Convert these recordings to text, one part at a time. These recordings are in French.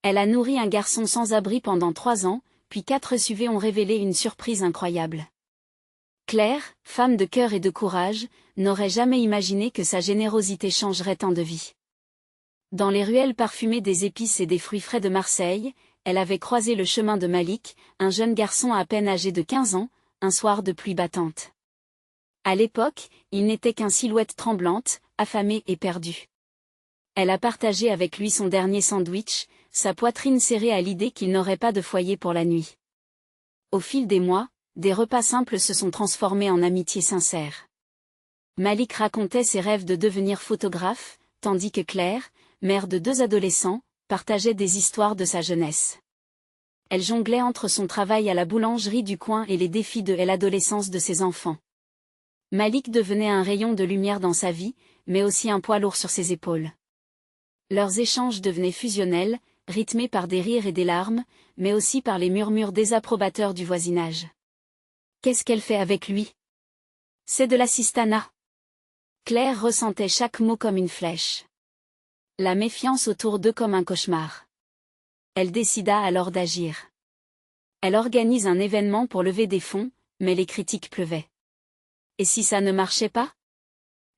Elle a nourri un garçon sans abri pendant 3 ans, puis 4 SUV ont révélé une surprise incroyable. Claire, femme de cœur et de courage, n'aurait jamais imaginé que sa générosité changerait tant de vies. Dans les ruelles parfumées des épices et des fruits frais de Marseille, elle avait croisé le chemin de Malik, un jeune garçon à peine âgé de 15 ans, un soir de pluie battante. À l'époque, il n'était qu'une silhouette tremblante, affamée et perdue. Elle a partagé avec lui son dernier sandwich, sa poitrine serrée à l'idée qu'il n'aurait pas de foyer pour la nuit. Au fil des mois, des repas simples se sont transformés en amitié sincère. Malik racontait ses rêves de devenir photographe, tandis que Claire, mère de 2 adolescents, partageait des histoires de sa jeunesse. Elle jonglait entre son travail à la boulangerie du coin et les défis de l'adolescence de ses enfants. Malik devenait un rayon de lumière dans sa vie, mais aussi un poids lourd sur ses épaules. Leurs échanges devenaient fusionnels, rythmés par des rires et des larmes, mais aussi par les murmures désapprobateurs du voisinage. Qu'est-ce qu'elle fait avec lui? C'est de l'assistanat. Claire ressentait chaque mot comme une flèche. La méfiance autour d'eux comme un cauchemar. Elle décida alors d'agir. Elle organise un événement pour lever des fonds, mais les critiques pleuvaient. Et si ça ne marchait pas?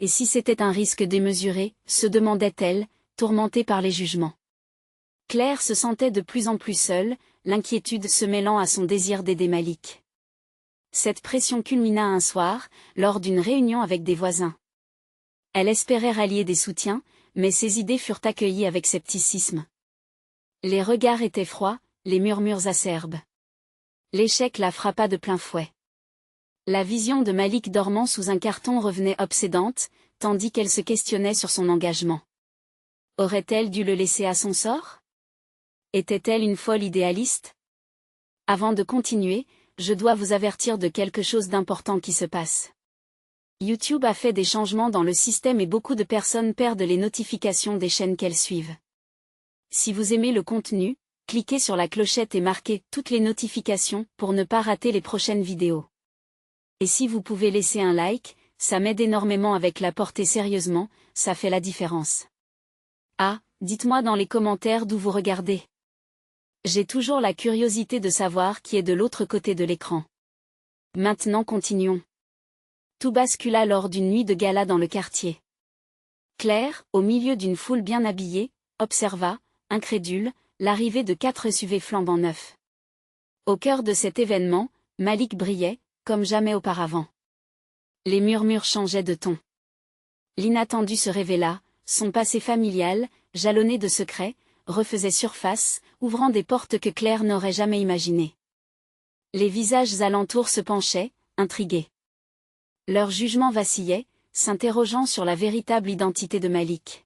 Et si c'était un risque démesuré, se demandait-elle, tourmentée par les jugements. Claire se sentait de plus en plus seule, l'inquiétude se mêlant à son désir d'aider Malik. Cette pression culmina un soir, lors d'une réunion avec des voisins. Elle espérait rallier des soutiens, mais ses idées furent accueillies avec scepticisme. Les regards étaient froids, les murmures acerbes. L'échec la frappa de plein fouet. La vision de Malik dormant sous un carton revenait obsédante, tandis qu'elle se questionnait sur son engagement. Aurait-elle dû le laisser à son sort? Était-elle une folle idéaliste? Avant de continuer, je dois vous avertir de quelque chose d'important qui se passe. YouTube a fait des changements dans le système et beaucoup de personnes perdent les notifications des chaînes qu'elles suivent. Si vous aimez le contenu, cliquez sur la clochette et marquez toutes les notifications pour ne pas rater les prochaines vidéos. Et si vous pouvez laisser un like, ça m'aide énormément avec la portée sérieusement, ça fait la différence. Ah, dites-moi dans les commentaires d'où vous regardez. J'ai toujours la curiosité de savoir qui est de l'autre côté de l'écran. Maintenant continuons. Tout bascula lors d'une nuit de gala dans le quartier. Claire, au milieu d'une foule bien habillée, observa, incrédule, l'arrivée de 4 SUV flambant neufs. Au cœur de cet événement, Malik brillait, comme jamais auparavant. Les murmures changeaient de ton. L'inattendu se révéla, son passé familial, jalonné de secrets, refaisait surface, ouvrant des portes que Claire n'aurait jamais imaginées. Les visages alentours se penchaient, intrigués. Leur jugement vacillait, s'interrogeant sur la véritable identité de Malik.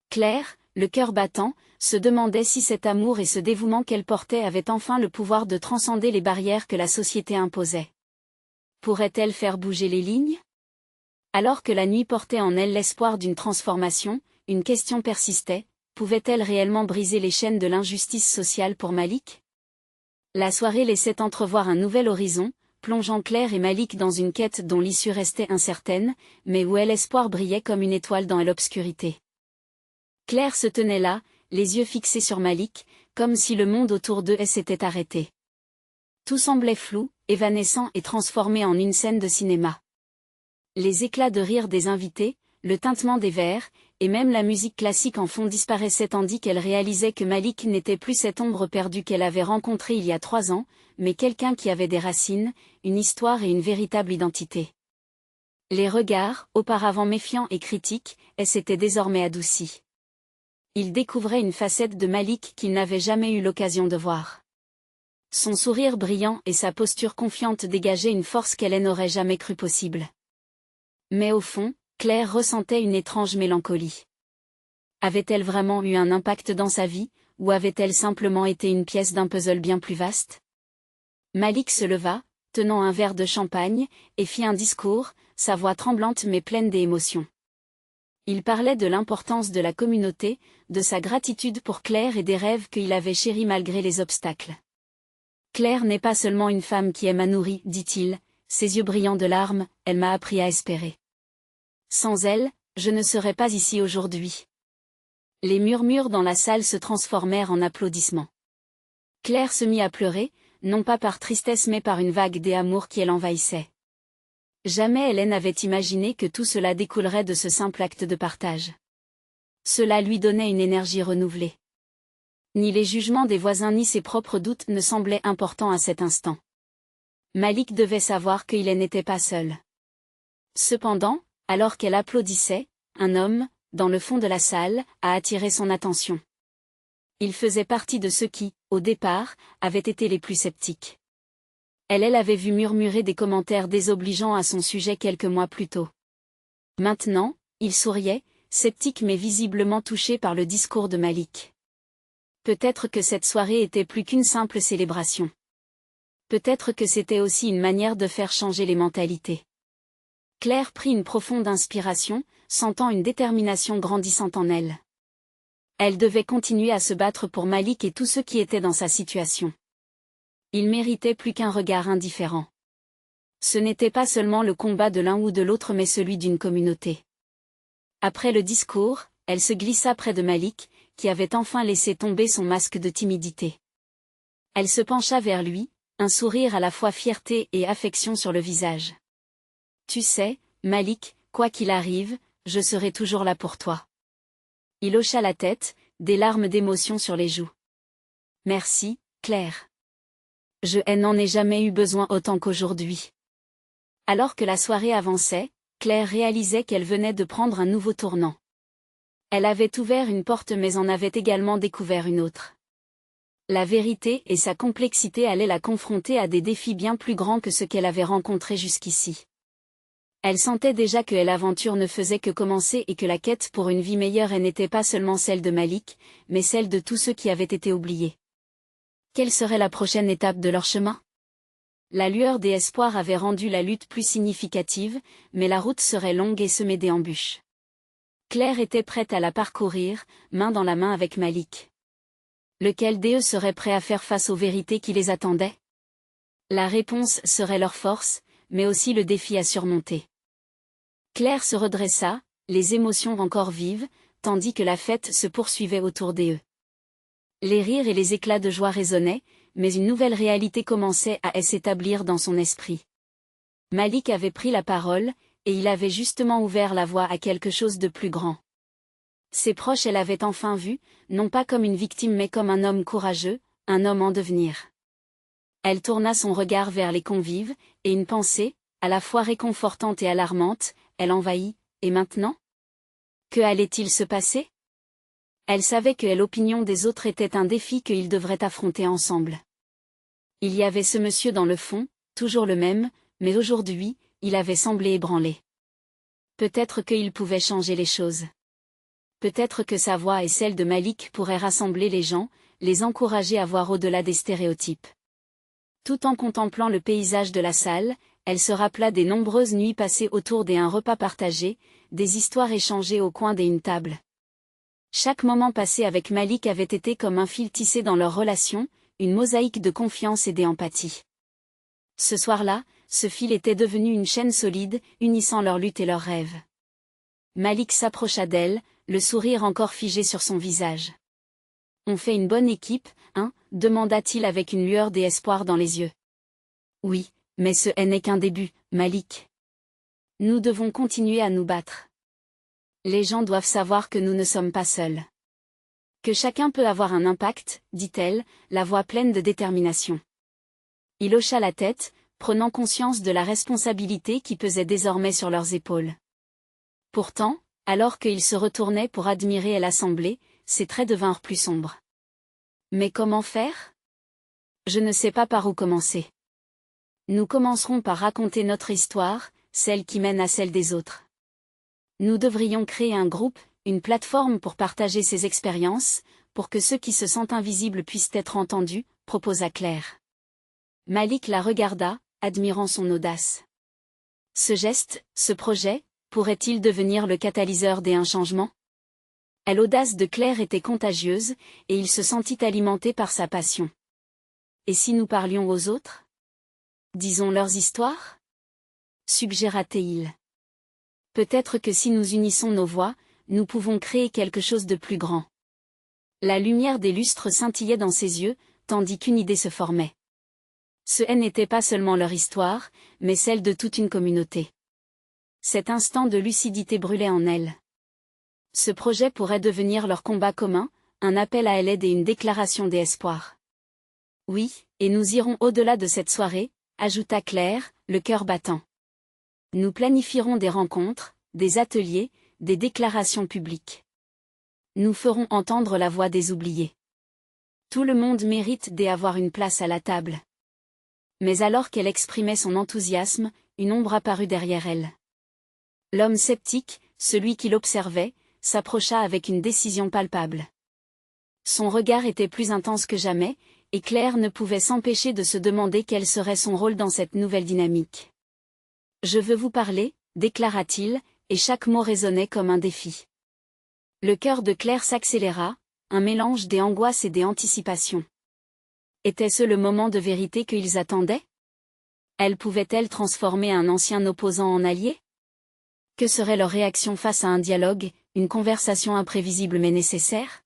Claire, le cœur battant, se demandait si cet amour et ce dévouement qu'elle portait avaient enfin le pouvoir de transcender les barrières que la société imposait. Pourrait-elle faire bouger les lignes? Alors que la nuit portait en elle l'espoir d'une transformation, une question persistait, pouvait-elle réellement briser les chaînes de l'injustice sociale pour Malik? La soirée laissait entrevoir un nouvel horizon, plongeant Claire et Malik dans une quête dont l'issue restait incertaine, mais où l'espoir brillait comme une étoile dans l'obscurité. Claire se tenait là, les yeux fixés sur Malik, comme si le monde autour d'eux s'était arrêté. Tout semblait flou, évanescent et transformé en une scène de cinéma. Les éclats de rire des invités, le tintement des verres, et même la musique classique en fond disparaissaient tandis qu'elle réalisait que Malik n'était plus cette ombre perdue qu'elle avait rencontrée il y a 3 ans, mais quelqu'un qui avait des racines, une histoire et une véritable identité. Les regards, auparavant méfiants et critiques, s'étaient désormais adoucis. Il découvrait une facette de Malik qu'il n'avait jamais eu l'occasion de voir. Son sourire brillant et sa posture confiante dégageaient une force qu'elle n'aurait jamais cru possible. Mais au fond, Claire ressentait une étrange mélancolie. Avait-elle vraiment eu un impact dans sa vie, ou avait-elle simplement été une pièce d'un puzzle bien plus vaste? Malik se leva, tenant un verre de champagne, et fit un discours, sa voix tremblante mais pleine d'émotion. Il parlait de l'importance de la communauté, de sa gratitude pour Claire et des rêves qu'il avait chéris malgré les obstacles. Claire n'est pas seulement une femme qui m'a nourri, dit-il, ses yeux brillants de larmes, elle m'a appris à espérer. Sans elle, je ne serais pas ici aujourd'hui. Les murmures dans la salle se transformèrent en applaudissements. Claire se mit à pleurer, non pas par tristesse mais par une vague d'amour qui l'envahissait. Jamais Hélène n'avait imaginé que tout cela découlerait de ce simple acte de partage. Cela lui donnait une énergie renouvelée. Ni les jugements des voisins ni ses propres doutes ne semblaient importants à cet instant. Malik devait savoir qu'il n'était pas seul. Cependant, alors qu'elle applaudissait, un homme, dans le fond de la salle, a attiré son attention. Il faisait partie de ceux qui, au départ, avaient été les plus sceptiques. Elle avait vu murmurer des commentaires désobligeants à son sujet quelques mois plus tôt. Maintenant, il souriait, sceptique mais visiblement touché par le discours de Malik. Peut-être que cette soirée était plus qu'une simple célébration. Peut-être que c'était aussi une manière de faire changer les mentalités. Claire prit une profonde inspiration, sentant une détermination grandissante en elle. Elle devait continuer à se battre pour Malik et tous ceux qui étaient dans sa situation. Il méritait plus qu'un regard indifférent. Ce n'était pas seulement le combat de l'un ou de l'autre mais celui d'une communauté. Après le discours, elle se glissa près de Malik, qui avait enfin laissé tomber son masque de timidité. Elle se pencha vers lui, un sourire à la fois fierté et affection sur le visage. « Tu sais, Malik, quoi qu'il arrive, je serai toujours là pour toi. » Il hocha la tête, des larmes d'émotion sur les joues. « Merci, Claire. Je n'en ai jamais eu besoin autant qu'aujourd'hui. » Alors que la soirée avançait, Claire réalisait qu'elle venait de prendre un nouveau tournant. Elle avait ouvert une porte mais en avait également découvert une autre. La vérité et sa complexité allaient la confronter à des défis bien plus grands que ceux qu'elle avait rencontrés jusqu'ici. Elle sentait déjà que l'aventure ne faisait que commencer et que la quête pour une vie meilleure n'était pas seulement celle de Malik, mais celle de tous ceux qui avaient été oubliés. Quelle serait la prochaine étape de leur chemin? La lueur des espoirs avait rendu la lutte plus significative, mais la route serait longue et semée d'embûches. Claire était prête à la parcourir, main dans la main avec Malik. Lequel d'eux serait prêt à faire face aux vérités qui les attendaient? La réponse serait leur force, mais aussi le défi à surmonter. Claire se redressa, les émotions encore vives, tandis que la fête se poursuivait autour d'eux. Les rires et les éclats de joie résonnaient, mais une nouvelle réalité commençait à s'établir dans son esprit. Malik avait pris la parole, et il avait justement ouvert la voie à quelque chose de plus grand. Ses proches l'avaient enfin vu, non pas comme une victime mais comme un homme courageux, un homme en devenir. Elle tourna son regard vers les convives, et une pensée, à la fois réconfortante et alarmante, elle envahit, et maintenant? Que allait-il se passer? Elle savait que l'opinion des autres était un défi qu'ils devraient affronter ensemble. Il y avait ce monsieur dans le fond, toujours le même, mais aujourd'hui, il avait semblé ébranlé. Peut-être qu'il pouvait changer les choses. Peut-être que sa voix et celle de Malik pourraient rassembler les gens, les encourager à voir au-delà des stéréotypes. Tout en contemplant le paysage de la salle, elle se rappela des nombreuses nuits passées autour d'un repas partagé, des histoires échangées au coin d'une table. Chaque moment passé avec Malik avait été comme un fil tissé dans leur relation, une mosaïque de confiance et d'empathie. Ce soir-là, ce fil était devenu une chaîne solide, unissant leur lutte et leurs rêves. Malik s'approcha d'elle, le sourire encore figé sur son visage. « On fait une bonne équipe, hein ?» demanda-t-il avec une lueur d'espoir dans les yeux. « Oui, mais ce n'est qu'un début, Malik. Nous devons continuer à nous battre. Les gens doivent savoir que nous ne sommes pas seuls. Que chacun peut avoir un impact, dit-elle, la voix pleine de détermination. » Il hocha la tête, prenant conscience de la responsabilité qui pesait désormais sur leurs épaules. Pourtant, alors qu'il se retournait pour admirer l'assemblée, ses traits devinrent plus sombres. Mais comment faire? Je ne sais pas par où commencer. Nous commencerons par raconter notre histoire, celle qui mène à celle des autres. Nous devrions créer un groupe, une plateforme pour partager ces expériences, pour que ceux qui se sentent invisibles puissent être entendus, proposa Claire. Malik la regarda, admirant son audace. Ce geste, ce projet, pourrait-il devenir le catalyseur d'un changement? L'audace de Claire était contagieuse, et il se sentit alimenté par sa passion. Et si nous parlions aux autres? Disons leurs histoires? Suggéra-t-il. Peut-être que si nous unissons nos voix, nous pouvons créer quelque chose de plus grand. La lumière des lustres scintillait dans ses yeux, tandis qu'une idée se formait. Ce n'était pas seulement leur histoire, mais celle de toute une communauté. Cet instant de lucidité brûlait en elle. Ce projet pourrait devenir leur combat commun, un appel à l'aide et une déclaration d'espoir. Oui, et nous irons au-delà de cette soirée, ajouta Claire, le cœur battant. Nous planifierons des rencontres, des ateliers, des déclarations publiques. Nous ferons entendre la voix des oubliés. Tout le monde mérite d'avoir une place à la table. Mais alors qu'elle exprimait son enthousiasme, une ombre apparut derrière elle. L'homme sceptique, celui qui l'observait, s'approcha avec une décision palpable. Son regard était plus intense que jamais, et Claire ne pouvait s'empêcher de se demander quel serait son rôle dans cette nouvelle dynamique. « Je veux vous parler », déclara-t-il, et chaque mot résonnait comme un défi. Le cœur de Claire s'accéléra, un mélange des angoisses et des anticipations. Était-ce le moment de vérité qu'ils attendaient? Elle pouvait-elle transformer un ancien opposant en allié? Que serait leur réaction face à un dialogue, une conversation imprévisible mais nécessaire?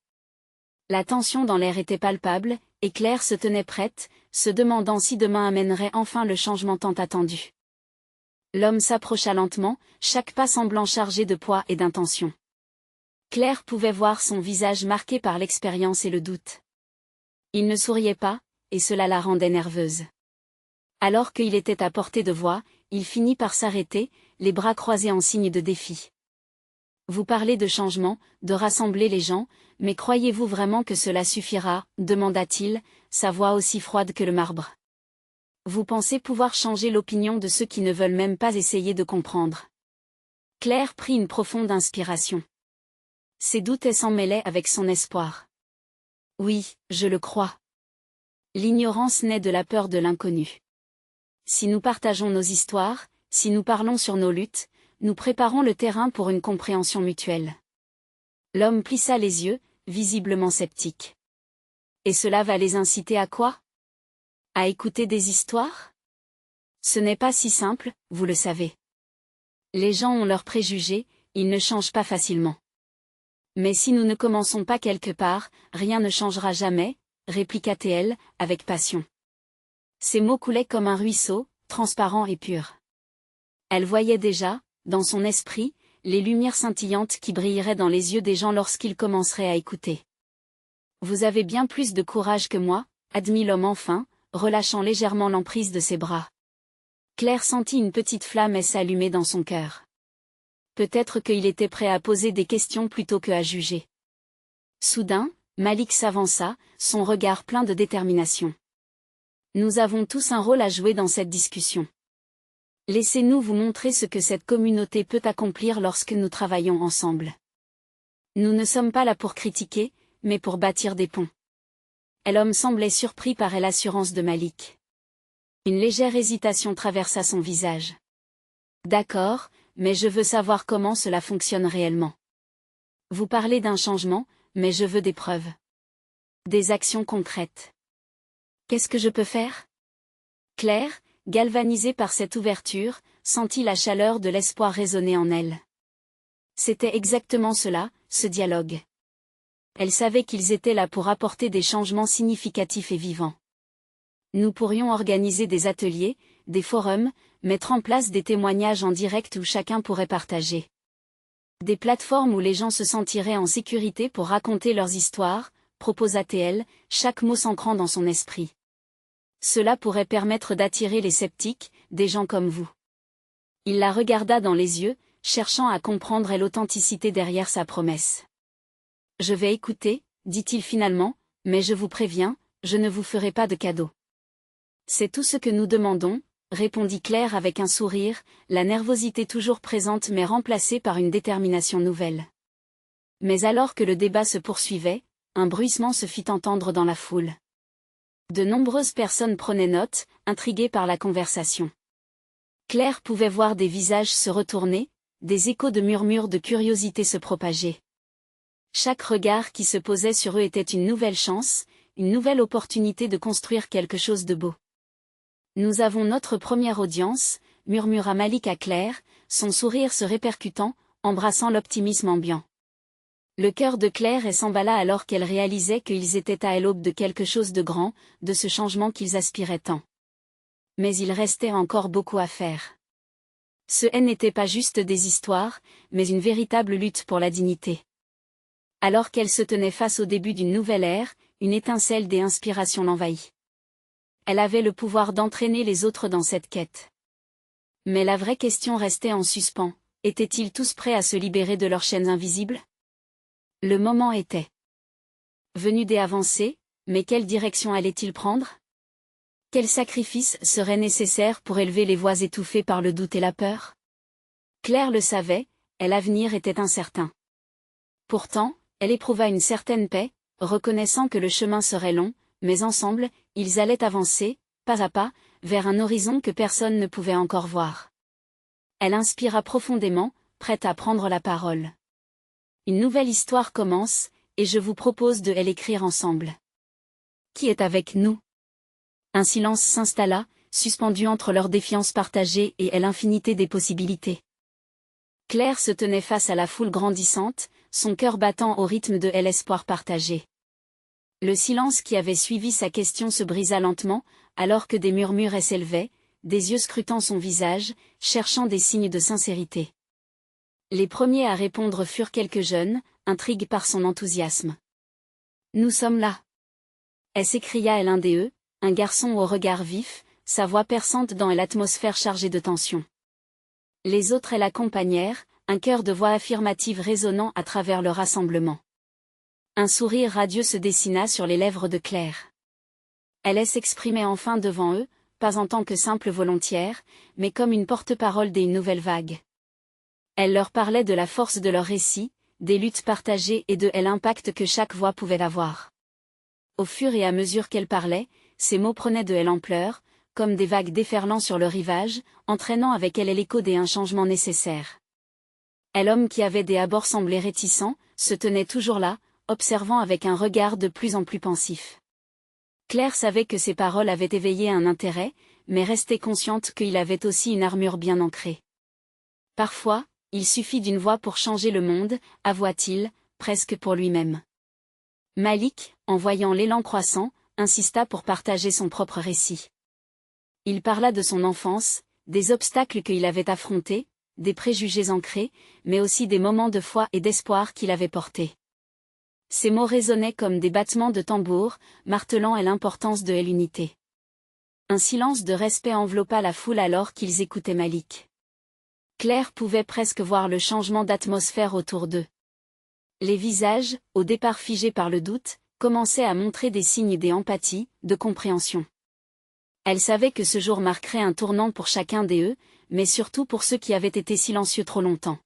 La tension dans l'air était palpable, et Claire se tenait prête, se demandant si demain amènerait enfin le changement tant attendu. L'homme s'approcha lentement, chaque pas semblant chargé de poids et d'intention. Claire pouvait voir son visage marqué par l'expérience et le doute. Il ne souriait pas, et cela la rendait nerveuse. Alors qu'il était à portée de voix, il finit par s'arrêter, les bras croisés en signe de défi. « Vous parlez de changement, de rassembler les gens, mais croyez-vous vraiment que cela suffira ?» demanda-t-il, sa voix aussi froide que le marbre. « Vous pensez pouvoir changer l'opinion de ceux qui ne veulent même pas essayer de comprendre ?» Claire prit une profonde inspiration. Ses doutes s'en mêlaient avec son espoir. « Oui, je le crois. L'ignorance naît de la peur de l'inconnu. Si nous partageons nos histoires, si nous parlons sur nos luttes, nous préparons le terrain pour une compréhension mutuelle. » L'homme plissa les yeux, visiblement sceptique. « Et cela va les inciter à quoi? À écouter des histoires? Ce n'est pas si simple, vous le savez. Les gens ont leurs préjugés, ils ne changent pas facilement. Mais si nous ne commençons pas quelque part, rien ne changera jamais, répliqua-t-elle, avec passion. Ses mots coulaient comme un ruisseau, transparent et pur. Elle voyait déjà, dans son esprit, les lumières scintillantes qui brilleraient dans les yeux des gens lorsqu'ils commenceraient à écouter. « Vous avez bien plus de courage que moi », admit l'homme enfin, relâchant légèrement l'emprise de ses bras. Claire sentit une petite flamme s'allumer dans son cœur. Peut-être qu'il était prêt à poser des questions plutôt que à juger. Soudain, Malik s'avança, son regard plein de détermination. « Nous avons tous un rôle à jouer dans cette discussion. Laissez-nous vous montrer ce que cette communauté peut accomplir lorsque nous travaillons ensemble. Nous ne sommes pas là pour critiquer, mais pour bâtir des ponts. » L'homme semblait surpris par l'assurance de Malik. Une légère hésitation traversa son visage. « D'accord, mais je veux savoir comment cela fonctionne réellement. Vous parlez d'un changement, mais je veux des preuves. Des actions concrètes. Qu'est-ce que je peux faire? » Claire, galvanisée par cette ouverture, sentit la chaleur de l'espoir résonner en elle. C'était exactement cela, ce dialogue. Elle savait qu'ils étaient là pour apporter des changements significatifs et vivants. Nous pourrions organiser des ateliers, des forums, mettre en place des témoignages en direct où chacun pourrait partager. Des plateformes où les gens se sentiraient en sécurité pour raconter leurs histoires, proposa-t-elle, chaque mot s'ancrant dans son esprit. Cela pourrait permettre d'attirer les sceptiques, des gens comme vous. Il la regarda dans les yeux, cherchant à comprendre l'authenticité derrière sa promesse. « Je vais écouter, dit-il finalement, mais je vous préviens, je ne vous ferai pas de cadeau. » « C'est tout ce que nous demandons, » répondit Claire avec un sourire, la nervosité toujours présente mais remplacée par une détermination nouvelle. Mais alors que le débat se poursuivait, un bruissement se fit entendre dans la foule. De nombreuses personnes prenaient note, intriguées par la conversation. Claire pouvait voir des visages se retourner, des échos de murmures de curiosité se propager. Chaque regard qui se posait sur eux était une nouvelle chance, une nouvelle opportunité de construire quelque chose de beau. « Nous avons notre première audience », murmura Malik à Claire, son sourire se répercutant, embrassant l'optimisme ambiant. Le cœur de Claire s'emballa alors qu'elle réalisait qu'ils étaient à l'aube de quelque chose de grand, de ce changement qu'ils aspiraient tant. Mais il restait encore beaucoup à faire. Ce n'était pas juste des histoires, mais une véritable lutte pour la dignité. Alors qu'elle se tenait face au début d'une nouvelle ère, une étincelle d'inspiration l'envahit. Elle avait le pouvoir d'entraîner les autres dans cette quête. Mais la vraie question restait en suspens, étaient-ils tous prêts à se libérer de leurs chaînes invisibles? Le moment était venu d'avancer, mais quelle direction allait-il prendre? Quel sacrifice serait nécessaire pour élever les voix étouffées par le doute et la peur? Claire le savait, et l'avenir était incertain. Pourtant, elle éprouva une certaine paix, reconnaissant que le chemin serait long, mais ensemble, ils allaient avancer, pas à pas, vers un horizon que personne ne pouvait encore voir. Elle inspira profondément, prête à prendre la parole. Une nouvelle histoire commence, et je vous propose de l'écrire ensemble. Qui est avec nous? Un silence s'installa, suspendu entre leur défiance partagée et l'infinité des possibilités. Claire se tenait face à la foule grandissante, son cœur battant au rythme de l'espoir partagé. Le silence qui avait suivi sa question se brisa lentement, alors que des murmures s'élevaient, des yeux scrutant son visage, cherchant des signes de sincérité. Les premiers à répondre furent quelques jeunes, intrigués par son enthousiasme. « Nous sommes là !» s'écria l'un d'eux, un garçon au regard vif, sa voix perçante dans l'atmosphère chargée de tension. Les autres l'accompagnèrent, un chœur de voix affirmatives résonnant à travers le rassemblement. Un sourire radieux se dessina sur les lèvres de Claire. Elle s'exprimait enfin devant eux, pas en tant que simple volontaire, mais comme une porte-parole d'une nouvelle vague. Elle leur parlait de la force de leur récit, des luttes partagées et de l'impact que chaque voix pouvait avoir. Au fur et à mesure qu'elle parlait, ses mots prenaient de l'ampleur, comme des vagues déferlant sur le rivage, entraînant avec elle l'écho d'un changement nécessaire. Et l'homme qui avait des abords semblé réticent, se tenait toujours là, observant avec un regard de plus en plus pensif. Claire savait que ses paroles avaient éveillé un intérêt, mais restait consciente qu'il avait aussi une armure bien ancrée. Parfois, il suffit d'une voix pour changer le monde, avoua-t-il, presque pour lui-même. Malik, en voyant l'élan croissant, insista pour partager son propre récit. Il parla de son enfance, des obstacles qu'il avait affrontés, des préjugés ancrés, mais aussi des moments de foi et d'espoir qu'il avait portés. Ces mots résonnaient comme des battements de tambour, martelant l'importance de l'unité. Un silence de respect enveloppa la foule alors qu'ils écoutaient Malik. Claire pouvait presque voir le changement d'atmosphère autour d'eux. Les visages, au départ figés par le doute, commençaient à montrer des signes d'empathie, de compréhension. Elle savait que ce jour marquerait un tournant pour chacun d'eux, mais surtout pour ceux qui avaient été silencieux trop longtemps.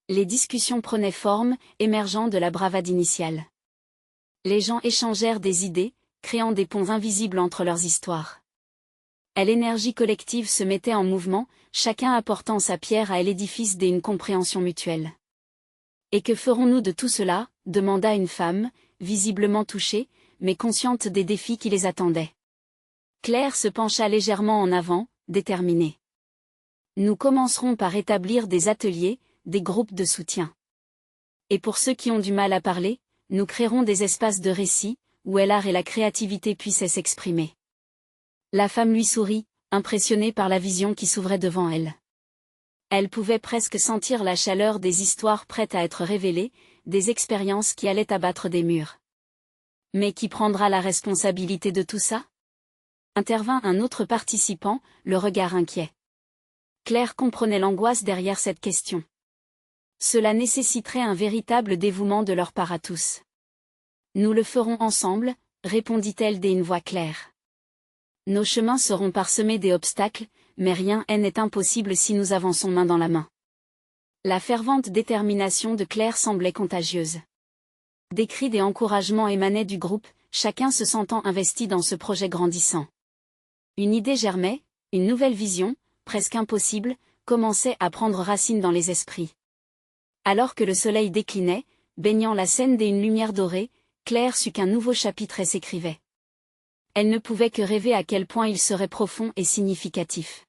Les discussions prenaient forme, émergeant de la bravade initiale. Les gens échangèrent des idées, créant des ponts invisibles entre leurs histoires. L'énergie collective se mettait en mouvement, chacun apportant sa pierre à l'édifice d'une compréhension mutuelle. « Et que ferons-nous de tout cela ?» demanda une femme, visiblement touchée, mais consciente des défis qui les attendaient. Claire se pencha légèrement en avant, déterminée. « Nous commencerons par établir des ateliers, des groupes de soutien. Et pour ceux qui ont du mal à parler, nous créerons des espaces de récit, où l'art et la créativité puissent s'exprimer. » La femme lui sourit, impressionnée par la vision qui s'ouvrait devant elle. Elle pouvait presque sentir la chaleur des histoires prêtes à être révélées, des expériences qui allaient abattre des murs. Mais qui prendra la responsabilité de tout ça? Intervint un autre participant, le regard inquiet. Claire comprenait l'angoisse derrière cette question. Cela nécessiterait un véritable dévouement de leur part à tous. Nous le ferons ensemble, répondit-elle d'une voix claire. Nos chemins seront parsemés d'obstacles, mais rien n'est impossible si nous avançons main dans la main. La fervente détermination de Claire semblait contagieuse. Des cris et encouragements émanaient du groupe, chacun se sentant investi dans ce projet grandissant. Une idée germait, une nouvelle vision, presque impossible, commençait à prendre racine dans les esprits. Alors que le soleil déclinait, baignant la scène d'une lumière dorée, Claire sut qu'un nouveau chapitre s'écrivait. Elle ne pouvait que rêver à quel point il serait profond et significatif.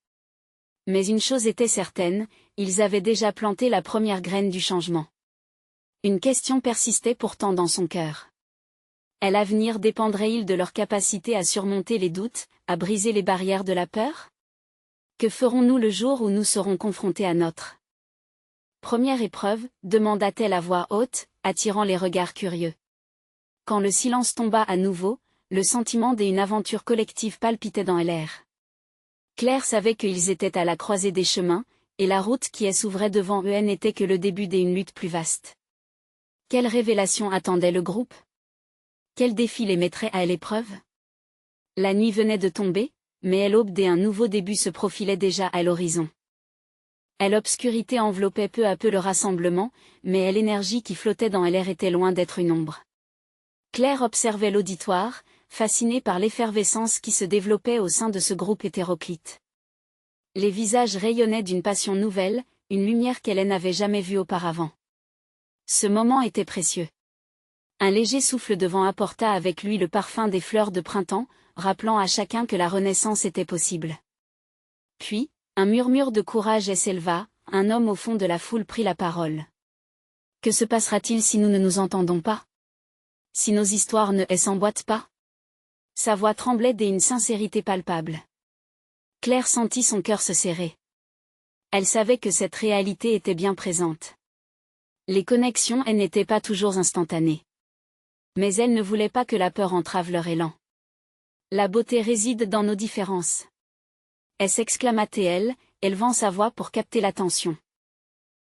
Mais une chose était certaine, ils avaient déjà planté la première graine du changement. Une question persistait pourtant dans son cœur. L'avenir dépendrait-il de leur capacité à surmonter les doutes, à briser les barrières de la peur? Que ferons-nous le jour où nous serons confrontés à notre première épreuve, demanda-t-elle à voix haute, attirant les regards curieux. Quand le silence tomba à nouveau, le sentiment d'une aventure collective palpitait dans l'air. Claire savait qu'ils étaient à la croisée des chemins, et la route qui s'ouvrait devant eux n'était que le début d'une lutte plus vaste. Quelle révélation attendait le groupe? Quel défi les mettrait à l'épreuve? La nuit venait de tomber, mais l'aube d'un nouveau début se profilait déjà à l'horizon. L'obscurité enveloppait peu à peu le rassemblement, mais l'énergie qui flottait dans l'air était loin d'être une ombre. Claire observait l'auditoire, fascinée par l'effervescence qui se développait au sein de ce groupe hétéroclite. Les visages rayonnaient d'une passion nouvelle, une lumière qu'elle n'avait jamais vue auparavant. Ce moment était précieux. Un léger souffle de vent apporta avec lui le parfum des fleurs de printemps, rappelant à chacun que la renaissance était possible. Puis, un murmure de courage s'éleva, un homme au fond de la foule prit la parole. Que se passera-t-il si nous ne nous entendons pas? Si nos histoires ne s'emboîtent pas? Sa voix tremblait d'une sincérité palpable. Claire sentit son cœur se serrer. Elle savait que cette réalité était bien présente. Les connexions n'étaient pas toujours instantanées. Mais elle ne voulait pas que la peur entrave leur élan. La beauté réside dans nos différences. S'exclama-t-elle, élevant sa voix pour capter l'attention.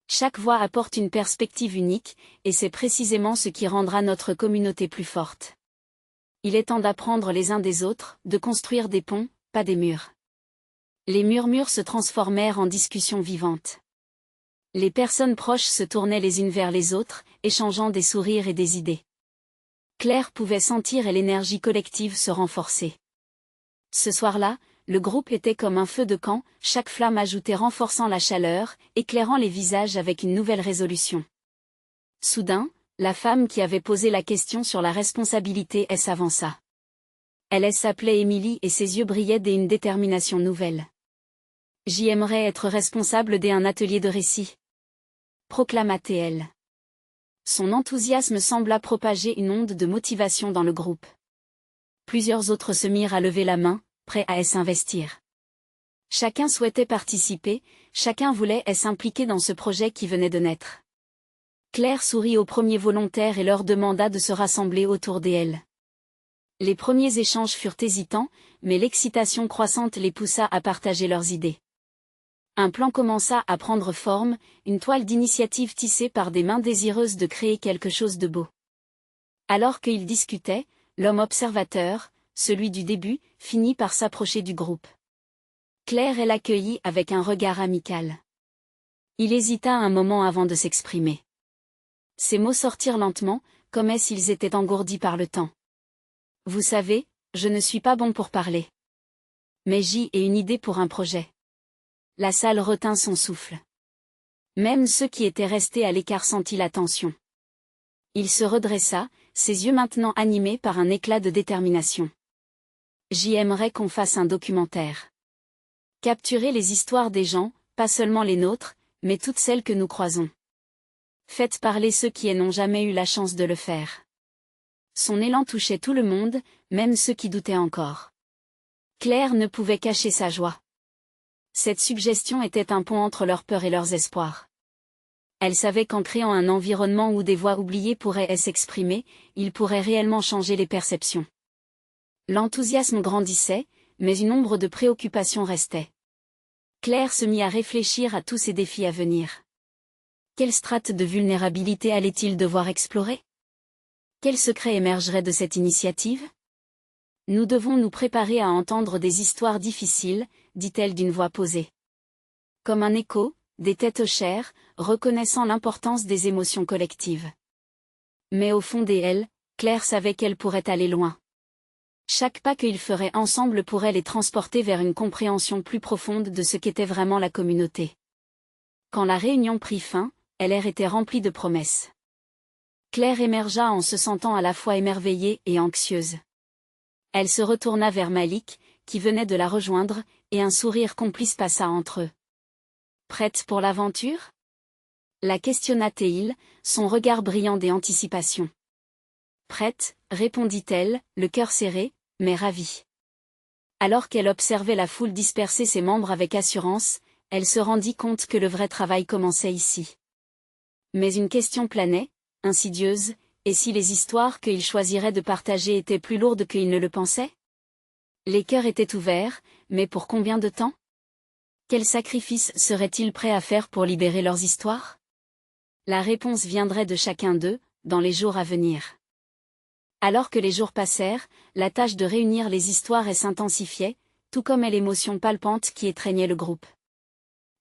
Chaque voix apporte une perspective unique, et c'est précisément ce qui rendra notre communauté plus forte. Il est temps d'apprendre les uns des autres, de construire des ponts, pas des murs. Les murmures se transformèrent en discussions vivantes. Les personnes proches se tournaient les unes vers les autres, échangeant des sourires et des idées. Claire pouvait sentir l'énergie collective se renforcer. Ce soir-là, le groupe était comme un feu de camp, chaque flamme ajoutait renforçant la chaleur, éclairant les visages avec une nouvelle résolution. Soudain, la femme qui avait posé la question sur la responsabilité s'avança. Elle s'appelait Émilie et ses yeux brillaient d'une détermination nouvelle. « J'aimerais être responsable d'un atelier de récit. » proclama-t-elle. Son enthousiasme sembla propager une onde de motivation dans le groupe. Plusieurs autres se mirent à lever la main, prêts à s'investir. Chacun souhaitait participer, chacun voulait s'impliquer dans ce projet qui venait de naître. Claire sourit aux premiers volontaires et leur demanda de se rassembler autour d'elle. Les premiers échanges furent hésitants, mais l'excitation croissante les poussa à partager leurs idées. Un plan commença à prendre forme, une toile d'initiative tissée par des mains désireuses de créer quelque chose de beau. Alors qu'ils discutaient, l'homme observateur, celui du début, finit par s'approcher du groupe. Claire l'accueillit avec un regard amical. Il hésita un moment avant de s'exprimer. Ses mots sortirent lentement, comme s'ils étaient engourdis par le temps. « Vous savez, je ne suis pas bon pour parler. Mais j'ai une idée pour un projet. » La salle retint son souffle. Même ceux qui étaient restés à l'écart sentirent la tension. Il se redressa, ses yeux maintenant animés par un éclat de détermination. J'aimerais qu'on fasse un documentaire. Capturer les histoires des gens, pas seulement les nôtres, mais toutes celles que nous croisons. Faites parler ceux qui n'ont jamais eu la chance de le faire. Son élan touchait tout le monde, même ceux qui doutaient encore. Claire ne pouvait cacher sa joie. Cette suggestion était un pont entre leurs peurs et leurs espoirs. Elle savait qu'en créant un environnement où des voix oubliées pourraient s'exprimer, il pourrait réellement changer les perceptions. L'enthousiasme grandissait, mais une ombre de préoccupation restait. Claire se mit à réfléchir à tous ces défis à venir. Quelle strate de vulnérabilité allait-il devoir explorer? Quel secret émergerait de cette initiative? Nous devons nous préparer à entendre des histoires difficiles, dit-elle d'une voix posée. Comme un écho, des têtes hochèrent, reconnaissant l'importance des émotions collectives. Mais au fond d'elle, Claire savait qu'elle pourrait aller loin. Chaque pas qu'ils feraient ensemble pourrait les transporter vers une compréhension plus profonde de ce qu'était vraiment la communauté. Quand la réunion prit fin, l'air était rempli de promesses. Claire émergea en se sentant à la fois émerveillée et anxieuse. Elle se retourna vers Malik, qui venait de la rejoindre, et un sourire complice passa entre eux. « Prête pour l'aventure » La questionna Théil, son regard brillant d'anticipation. Prête, répondit-elle, le cœur serré, mais ravie. Alors qu'elle observait la foule disperser ses membres avec assurance, elle se rendit compte que le vrai travail commençait ici. Mais une question planait, insidieuse, et si les histoires qu'il choisirait de partager étaient plus lourdes qu'il ne le pensait? Les cœurs étaient ouverts, mais pour combien de temps? Quels sacrifices seraient-ils prêts à faire pour libérer leurs histoires? La réponse viendrait de chacun d'eux, dans les jours à venir. Alors que les jours passèrent, la tâche de réunir les histoires s'intensifiait, tout comme l'émotion palpante qui étreignait le groupe.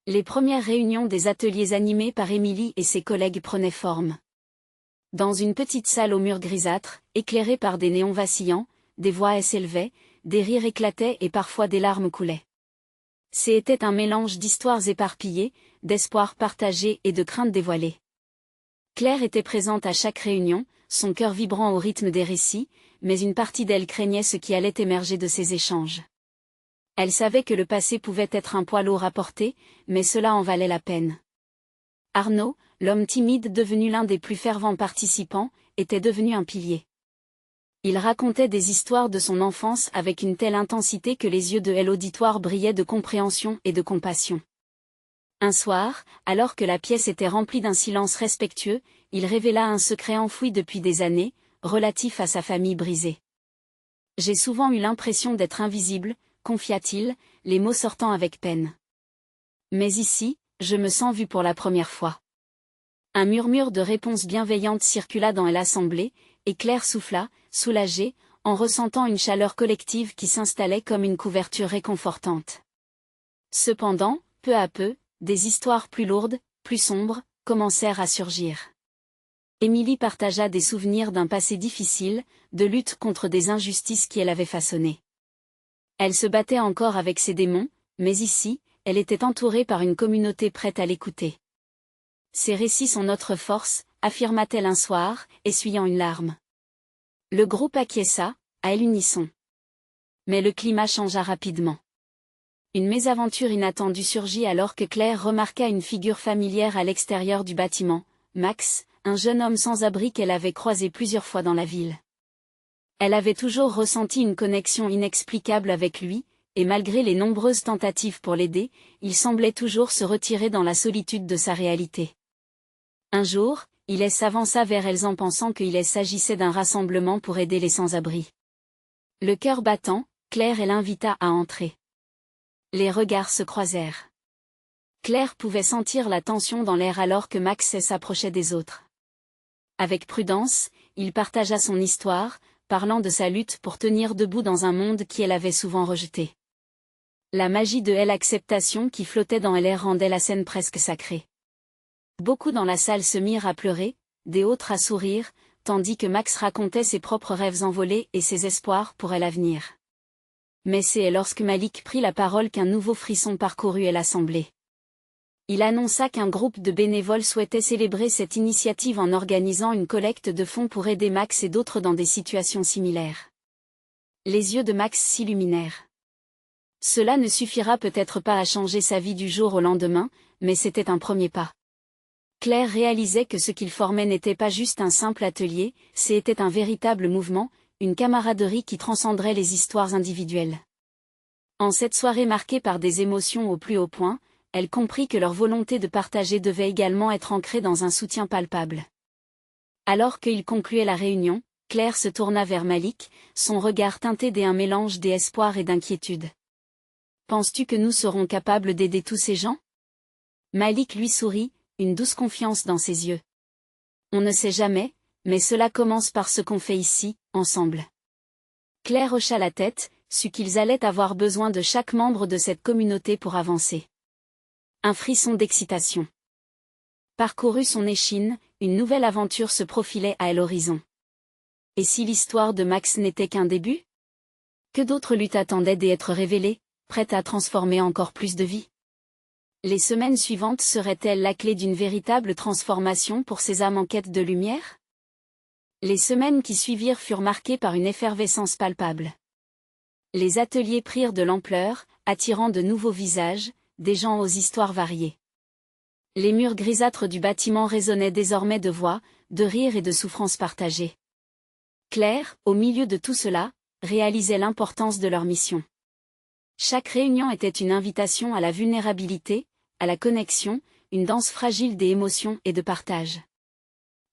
Les premières réunions des ateliers animés par Émilie et ses collègues prenaient forme. Dans une petite salle aux murs grisâtres, éclairée par des néons vacillants, des voix s'élevaient, des rires éclataient et parfois des larmes coulaient. C'était un mélange d'histoires éparpillées, d'espoirs partagés et de craintes dévoilées. Claire était présente à chaque réunion, son cœur vibrant au rythme des récits, mais une partie d'elle craignait ce qui allait émerger de ces échanges. Elle savait que le passé pouvait être un poids lourd à porter, mais cela en valait la peine. Arnaud, l'homme timide devenu l'un des plus fervents participants, était devenu un pilier. Il racontait des histoires de son enfance avec une telle intensité que les yeux de l'auditoire brillaient de compréhension et de compassion. Un soir, alors que la pièce était remplie d'un silence respectueux, il révéla un secret enfoui depuis des années, relatif à sa famille brisée. « J'ai souvent eu l'impression d'être invisible », confia-t-il, les mots sortant avec peine. « Mais ici, je me sens vu pour la première fois. » Un murmure de réponse bienveillante circula dans l'assemblée, et Claire souffla, soulagée, en ressentant une chaleur collective qui s'installait comme une couverture réconfortante. Cependant, peu à peu, des histoires plus lourdes, plus sombres, commencèrent à surgir. Émilie partagea des souvenirs d'un passé difficile, de lutte contre des injustices qui elle avait façonnées. Elle se battait encore avec ses démons, mais ici, elle était entourée par une communauté prête à l'écouter. Ces récits sont notre force, affirma-t-elle un soir, essuyant une larme. Le groupe acquiesça, à l'unisson. Mais le climat changea rapidement. Une mésaventure inattendue surgit alors que Claire remarqua une figure familière à l'extérieur du bâtiment, Max, un jeune homme sans abri qu'elle avait croisé plusieurs fois dans la ville. Elle avait toujours ressenti une connexion inexplicable avec lui, et malgré les nombreuses tentatives pour l'aider, il semblait toujours se retirer dans la solitude de sa réalité. Un jour, il s'avança vers elles en pensant qu'il s'agissait d'un rassemblement pour aider les sans-abri. Le cœur battant, Claire l'invita à entrer. Les regards se croisèrent. Claire pouvait sentir la tension dans l'air alors que Max s'approchait des autres. Avec prudence, il partagea son histoire, parlant de sa lutte pour tenir debout dans un monde qui elle avait souvent rejeté. La magie de l'acceptation qui flottait dans l'air rendait la scène presque sacrée. Beaucoup dans la salle se mirent à pleurer, des autres à sourire, tandis que Max racontait ses propres rêves envolés et ses espoirs pour l'avenir. Mais c'est lorsque Malik prit la parole qu'un nouveau frisson parcourut l'assemblée. Il annonça qu'un groupe de bénévoles souhaitait célébrer cette initiative en organisant une collecte de fonds pour aider Max et d'autres dans des situations similaires. Les yeux de Max s'illuminèrent. Cela ne suffira peut-être pas à changer sa vie du jour au lendemain, mais c'était un premier pas. Claire réalisait que ce qu'il formait n'était pas juste un simple atelier, c'était un véritable mouvement, une camaraderie qui transcenderait les histoires individuelles. En cette soirée marquée par des émotions au plus haut point, elle comprit que leur volonté de partager devait également être ancrée dans un soutien palpable. Alors qu'il concluait la réunion, Claire se tourna vers Malik, son regard teinté d'un mélange d'espoir et d'inquiétude. « Penses-tu que nous serons capables d'aider tous ces gens ?» Malik lui sourit, une douce confiance dans ses yeux. « On ne sait jamais, mais cela commence par ce qu'on fait ici, ensemble. » Claire hocha la tête, sut qu'ils allaient avoir besoin de chaque membre de cette communauté pour avancer. Un frisson d'excitation parcourut son échine, une nouvelle aventure se profilait à l'horizon. Et si l'histoire de Max n'était qu'un début? Que d'autres luttes attendaient d'être révélées, prêtes à transformer encore plus de vies? Les semaines suivantes seraient-elles la clé d'une véritable transformation pour ces âmes en quête de lumière? Les semaines qui suivirent furent marquées par une effervescence palpable. Les ateliers prirent de l'ampleur, attirant de nouveaux visages, des gens aux histoires variées. Les murs grisâtres du bâtiment résonnaient désormais de voix, de rires et de souffrances partagées. Claire, au milieu de tout cela, réalisait l'importance de leur mission. Chaque réunion était une invitation à la vulnérabilité, à la connexion, une danse fragile des émotions et de partage.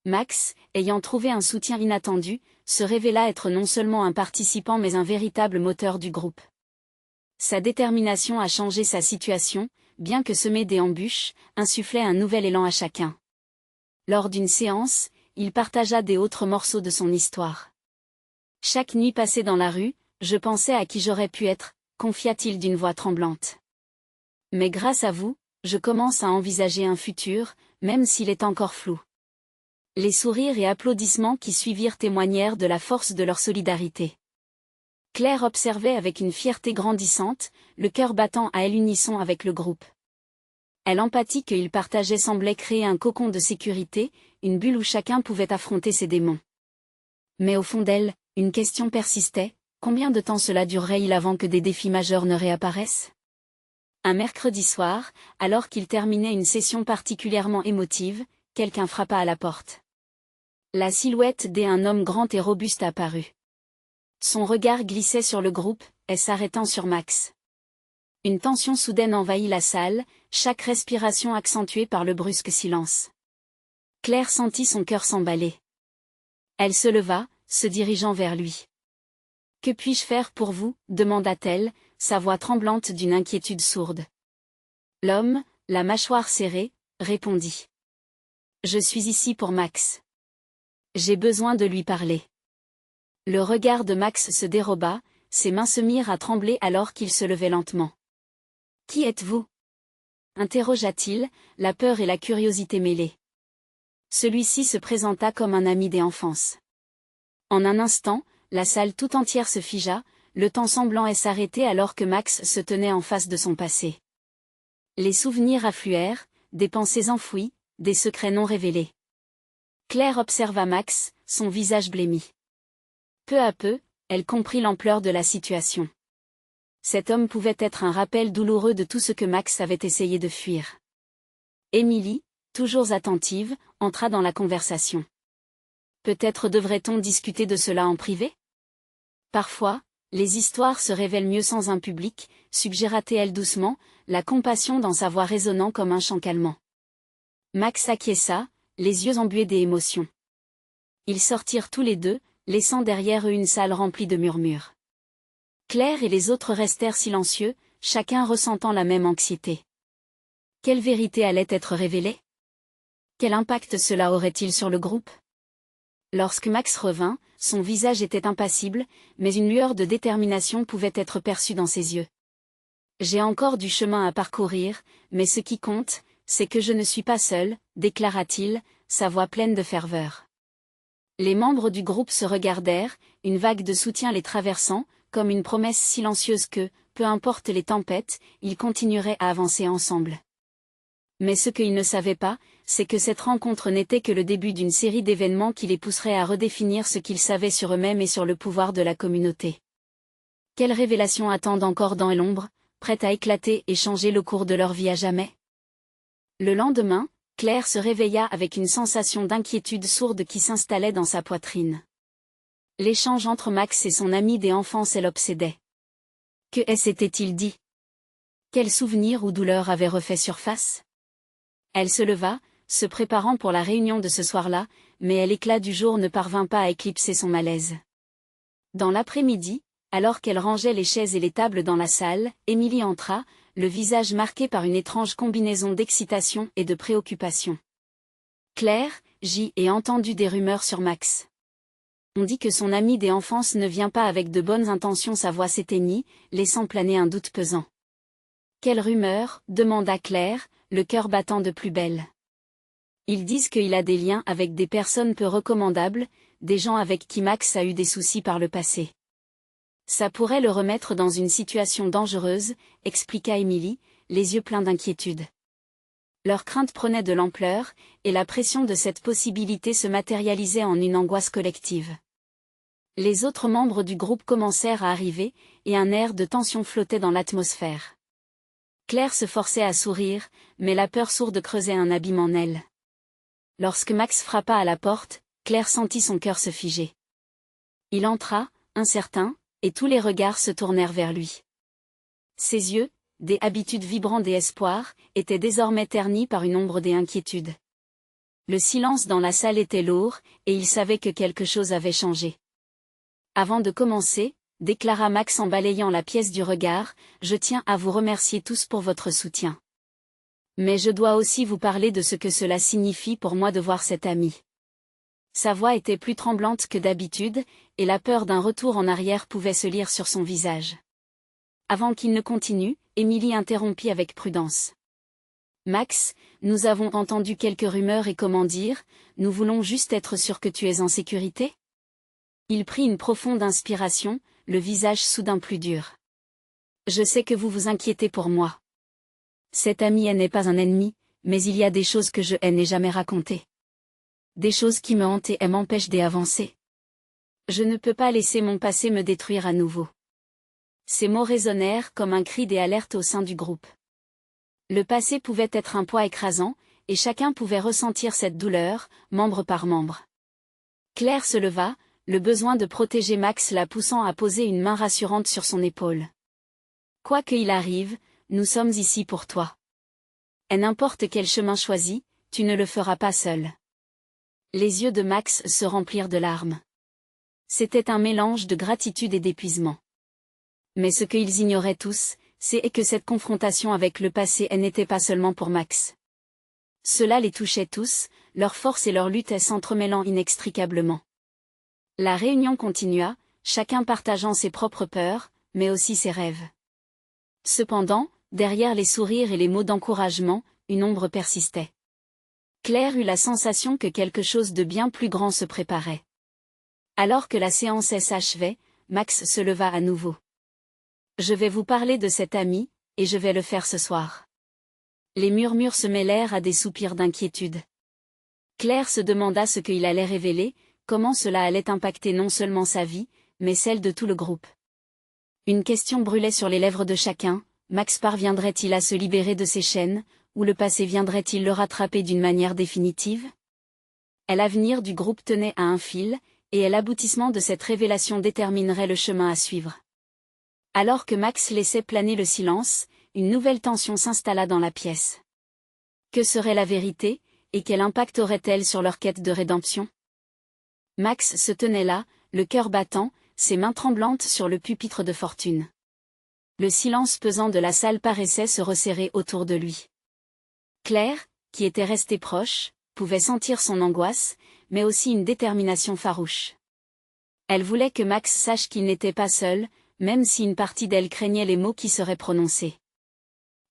Max, ayant trouvé un soutien inattendu, se révéla être non seulement un participant mais un véritable moteur du groupe. Sa détermination à changer sa situation, bien que semée d'embûches, insufflait un nouvel élan à chacun. Lors d'une séance, il partagea des autres morceaux de son histoire. Chaque nuit passée dans la rue, je pensais à qui j'aurais pu être, confia-t-il d'une voix tremblante. Mais grâce à vous, je commence à envisager un futur, même s'il est encore flou. Les sourires et applaudissements qui suivirent témoignèrent de la force de leur solidarité. Claire observait avec une fierté grandissante, le cœur battant à l'unisson avec le groupe. L'empathie qu'ils partageaient semblait créer un cocon de sécurité, une bulle où chacun pouvait affronter ses démons. Mais au fond d'elle, une question persistait, combien de temps cela durerait-il avant que des défis majeurs ne réapparaissent ? Un mercredi soir, alors qu'ils terminaient une session particulièrement émotive, quelqu'un frappa à la porte. La silhouette d'un homme grand et robuste apparut. Son regard glissait sur le groupe, s'arrêtant sur Max. Une tension soudaine envahit la salle, chaque respiration accentuée par le brusque silence. Claire sentit son cœur s'emballer. Elle se leva, se dirigeant vers lui. « Que puis-je faire pour vous ?» demanda-t-elle, sa voix tremblante d'une inquiétude sourde. L'homme, la mâchoire serrée, répondit. « Je suis ici pour Max. J'ai besoin de lui parler. » Le regard de Max se déroba, ses mains se mirent à trembler alors qu'il se levait lentement. « Qui êtes-vous » interrogea-t-il, la peur et la curiosité mêlées. Celui-ci se présenta comme un ami d'enfance. En un instant, la salle tout entière se figea, le temps semblant s'arrêter alors que Max se tenait en face de son passé. Les souvenirs affluèrent, des pensées enfouies, des secrets non révélés. Claire observa Max, son visage blêmi. Peu à peu, elle comprit l'ampleur de la situation. Cet homme pouvait être un rappel douloureux de tout ce que Max avait essayé de fuir. Émilie, toujours attentive, entra dans la conversation. Peut-être devrait-on discuter de cela en privé ? Parfois, les histoires se révèlent mieux sans un public, suggéra-t-elle doucement, la compassion dans sa voix résonnant comme un chant calmant. Max acquiesça, les yeux embués d'émotion. Ils sortirent tous les deux, laissant derrière eux une salle remplie de murmures. Claire et les autres restèrent silencieux, chacun ressentant la même anxiété. Quelle vérité allait être révélée ? Quel impact cela aurait-il sur le groupe ? Lorsque Max revint, son visage était impassible, mais une lueur de détermination pouvait être perçue dans ses yeux. « J'ai encore du chemin à parcourir, mais ce qui compte, c'est que je ne suis pas seul, » déclara-t-il, sa voix pleine de ferveur. Les membres du groupe se regardèrent, une vague de soutien les traversant, comme une promesse silencieuse que, peu importe les tempêtes, ils continueraient à avancer ensemble. Mais ce qu'ils ne savaient pas, c'est que cette rencontre n'était que le début d'une série d'événements qui les pousseraient à redéfinir ce qu'ils savaient sur eux-mêmes et sur le pouvoir de la communauté. Quelles révélations attendent encore dans l'ombre, prêtes à éclater et changer le cours de leur vie à jamais ? Le lendemain, Claire se réveilla avec une sensation d'inquiétude sourde qui s'installait dans sa poitrine. L'échange entre Max et son ami d'enfance l'obsédait. Que s'était-il dit ? Quels souvenirs ou douleurs avaient refait surface ? Elle se leva, se préparant pour la réunion de ce soir-là, mais l'éclat du jour ne parvint pas à éclipser son malaise. Dans l'après-midi, alors qu'elle rangeait les chaises et les tables dans la salle, Émilie entra, le visage marqué par une étrange combinaison d'excitation et de préoccupation. « Claire, j'y ai entendu des rumeurs sur Max. On dit que son ami d'enfance ne vient pas avec de bonnes intentions. » Sa voix s'éteignit, laissant planer un doute pesant. « Quelle rumeur ?» demanda Claire, le cœur battant de plus belle. « Ils disent qu'il a des liens avec des personnes peu recommandables, des gens avec qui Max a eu des soucis par le passé. Ça pourrait le remettre dans une situation dangereuse, » expliqua Émilie, les yeux pleins d'inquiétude. Leur crainte prenait de l'ampleur, et la pression de cette possibilité se matérialisait en une angoisse collective. Les autres membres du groupe commencèrent à arriver, et un air de tension flottait dans l'atmosphère. Claire se forçait à sourire, mais la peur sourde creusait un abîme en elle. Lorsque Max frappa à la porte, Claire sentit son cœur se figer. Il entra, incertain, et tous les regards se tournèrent vers lui. Ses yeux, des habitudes vibrants des espoirs, étaient désormais ternis par une ombre des inquiétudes. Le silence dans la salle était lourd, et il savait que quelque chose avait changé. Avant de commencer, déclara Max en balayant la pièce du regard, je tiens à vous remercier tous pour votre soutien. Mais je dois aussi vous parler de ce que cela signifie pour moi de voir cet ami. Sa voix était plus tremblante que d'habitude, et la peur d'un retour en arrière pouvait se lire sur son visage. Avant qu'il ne continue, Émilie interrompit avec prudence. Max, nous avons entendu quelques rumeurs et comment dire, nous voulons juste être sûrs que tu es en sécurité? Il prit une profonde inspiration, le visage soudain plus dur. Je sais que vous vous inquiétez pour moi. Cet ami n'est pas un ennemi, mais il y a des choses que je n'ai jamais racontées. Des choses qui me hantent et m'empêchent d'avancer. Je ne peux pas laisser mon passé me détruire à nouveau. Ces mots résonnèrent comme un cri des alertes au sein du groupe. Le passé pouvait être un poids écrasant, et chacun pouvait ressentir cette douleur, membre par membre. Claire se leva, le besoin de protéger Max la poussant à poser une main rassurante sur son épaule. Quoi qu'il arrive, nous sommes ici pour toi. Et n'importe quel chemin choisi, tu ne le feras pas seul. Les yeux de Max se remplirent de larmes. C'était un mélange de gratitude et d'épuisement. Mais ce qu'ils ignoraient tous, c'est que cette confrontation avec le passé n'était pas seulement pour Max. Cela les touchait tous, leur force et leur lutte s'entremêlant inextricablement. La réunion continua, chacun partageant ses propres peurs, mais aussi ses rêves. Cependant, derrière les sourires et les mots d'encouragement, une ombre persistait. Claire eut la sensation que quelque chose de bien plus grand se préparait. Alors que la séance s'achevait, Max se leva à nouveau. Je vais vous parler de cet ami, et je vais le faire ce soir. Les murmures se mêlèrent à des soupirs d'inquiétude. Claire se demanda ce qu'il allait révéler, comment cela allait impacter non seulement sa vie, mais celle de tout le groupe. Une question brûlait sur les lèvres de chacun, Max parviendrait-il à se libérer de ses chaînes, ou le passé viendrait-il le rattraper d'une manière définitive? L'avenir du groupe tenait à un fil, et l'aboutissement de cette révélation déterminerait le chemin à suivre. Alors que Max laissait planer le silence, une nouvelle tension s'installa dans la pièce. Que serait la vérité, et quel impact aurait-elle sur leur quête de rédemption? Max se tenait là, le cœur battant, ses mains tremblantes sur le pupitre de fortune. Le silence pesant de la salle paraissait se resserrer autour de lui. Claire, qui était restée proche, pouvait sentir son angoisse, mais aussi une détermination farouche. Elle voulait que Max sache qu'il n'était pas seul, même si une partie d'elle craignait les mots qui seraient prononcés.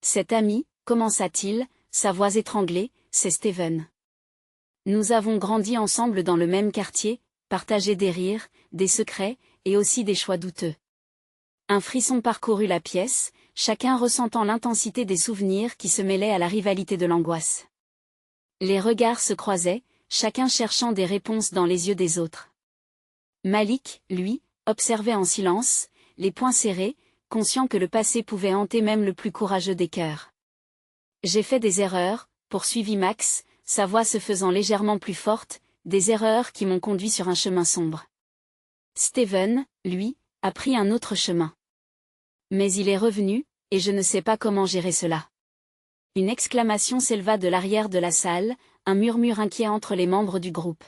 Cet ami, commença-t-il, sa voix étranglée, c'est Steven. Nous avons grandi ensemble dans le même quartier, partagé des rires, des secrets, et aussi des choix douteux. Un frisson parcourut la pièce, chacun ressentant l'intensité des souvenirs qui se mêlaient à la rivalité de l'angoisse. Les regards se croisaient, chacun cherchant des réponses dans les yeux des autres. Malik, lui, observait en silence, les poings serrés, conscient que le passé pouvait hanter même le plus courageux des cœurs. J'ai fait des erreurs, poursuivit Max, sa voix se faisant légèrement plus forte, des erreurs qui m'ont conduit sur un chemin sombre. Steven, lui, a pris un autre chemin. Mais il est revenu, et je ne sais pas comment gérer cela. Une exclamation s'éleva de l'arrière de la salle, un murmure inquiet entre les membres du groupe.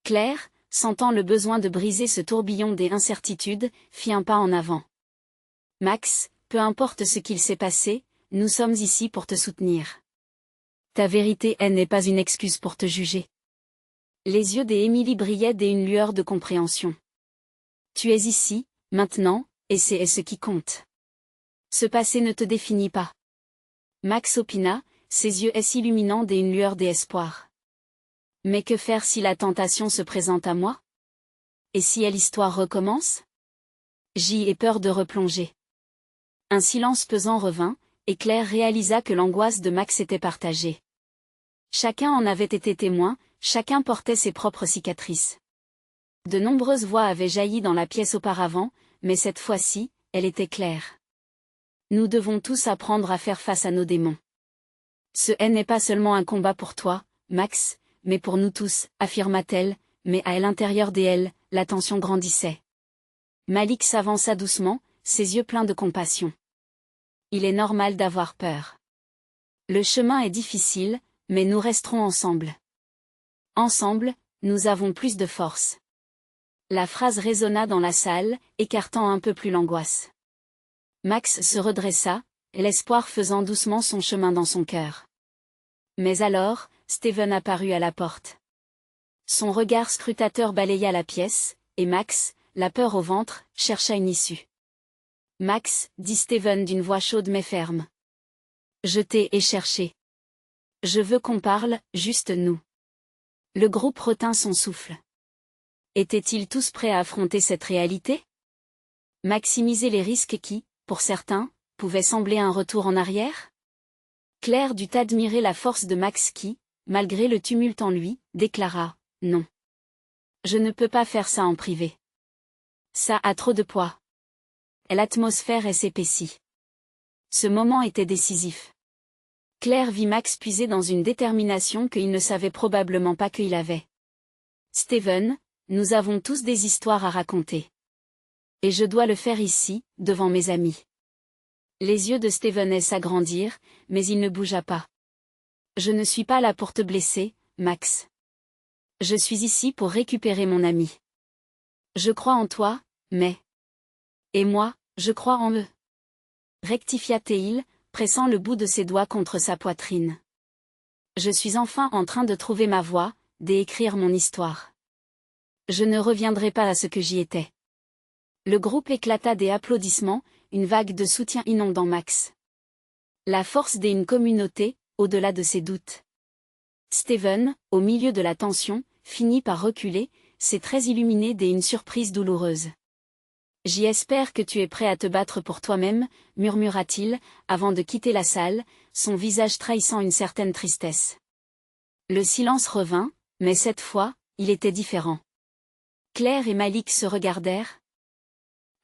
Claire, sentant le besoin de briser ce tourbillon des incertitudes, fit un pas en avant. Max, peu importe ce qu'il s'est passé, nous sommes ici pour te soutenir. Ta vérité n'est pas une excuse pour te juger. Les yeux d'Émilie brillaient d'une lueur de compréhension. Tu es ici, maintenant, et c'est ce qui compte. Ce passé ne te définit pas. Max opina, ses yeux s'illuminant d'une lueur d'espoir. Mais que faire si la tentation se présente à moi? Et si l'histoire recommence? J'y ai peur de replonger. Un silence pesant revint, et Claire réalisa que l'angoisse de Max était partagée. Chacun en avait été témoin, chacun portait ses propres cicatrices. De nombreuses voix avaient jailli dans la pièce auparavant, mais cette fois-ci, elle était claire. Nous devons tous apprendre à faire face à nos démons. Ce n'est pas seulement un combat pour toi, Max, mais pour nous tous, affirma-t-elle, mais à l'intérieur d'elle, la tension grandissait. Malik s'avança doucement, ses yeux pleins de compassion. Il est normal d'avoir peur. Le chemin est difficile, mais nous resterons ensemble. Ensemble, nous avons plus de force. La phrase résonna dans la salle, écartant un peu plus l'angoisse. Max se redressa, l'espoir faisant doucement son chemin dans son cœur. Mais alors, Steven apparut à la porte. Son regard scrutateur balaya la pièce, et Max, la peur au ventre, chercha une issue. « Max, dit Steven d'une voix chaude mais ferme. Je t'ai cherché. Je veux qu'on parle, juste nous. » Le groupe retint son souffle. Étaient-ils tous prêts à affronter cette réalité? Maximiser les risques qui, pour certains, pouvaient sembler un retour en arrière? Claire dut admirer la force de Max qui, malgré le tumulte en lui, déclara « Non. Je ne peux pas faire ça en privé. Ça a trop de poids. » L'atmosphère s'épaissit. Ce moment était décisif. Claire vit Max puiser dans une détermination qu'il ne savait probablement pas qu'il avait. « Steven, nous avons tous des histoires à raconter. Et je dois le faire ici, devant mes amis. » Les yeux de Steven s'agrandirent, mais il ne bougea pas. « Je ne suis pas là pour te blesser, Max. Je suis ici pour récupérer mon ami. Je crois en toi, mais... Et moi, je crois en eux. » Rectifia-t-il, pressant le bout de ses doigts contre sa poitrine. « Je suis enfin en train de trouver ma voie, d'écrire mon histoire. Je ne reviendrai pas à ce que j'y étais. » Le groupe éclata des applaudissements, une vague de soutien inondant Max. La force d'une communauté, au-delà de ses doutes. Steven, au milieu de la tension, finit par reculer, ses traits illuminés d'une surprise douloureuse. « J'espère que tu es prêt à te battre pour toi-même, » murmura-t-il, avant de quitter la salle, son visage trahissant une certaine tristesse. Le silence revint, mais cette fois, il était différent. Claire et Malik se regardèrent.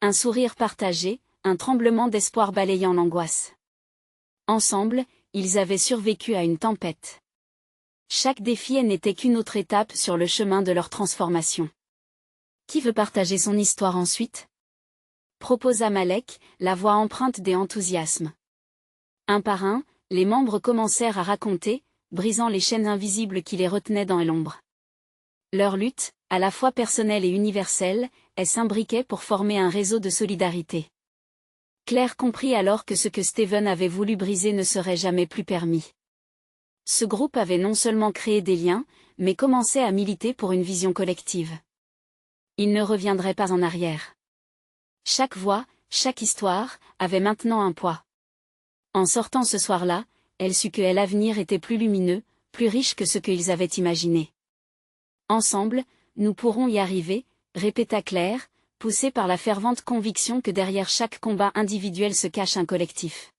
Un sourire partagé, un tremblement d'espoir balayant l'angoisse. Ensemble, ils avaient survécu à une tempête. Chaque défi n'était qu'une autre étape sur le chemin de leur transformation. Qui veut partager son histoire ensuite? Proposa Malek, la voix empreinte d'enthousiasme. Un par un, les membres commencèrent à raconter, brisant les chaînes invisibles qui les retenaient dans l'ombre. Leur lutte, à la fois personnelle et universelle, s'imbriquait pour former un réseau de solidarité. Claire comprit alors que ce que Steven avait voulu briser ne serait jamais plus permis. Ce groupe avait non seulement créé des liens, mais commençait à militer pour une vision collective. Il ne reviendrait pas en arrière. Chaque voix, chaque histoire, avait maintenant un poids. En sortant ce soir-là, elle sut que l'avenir était plus lumineux, plus riche que ce qu'ils avaient imaginé. Ensemble, nous pourrons y arriver, répéta Claire, poussée par la fervente conviction que derrière chaque combat individuel se cache un collectif.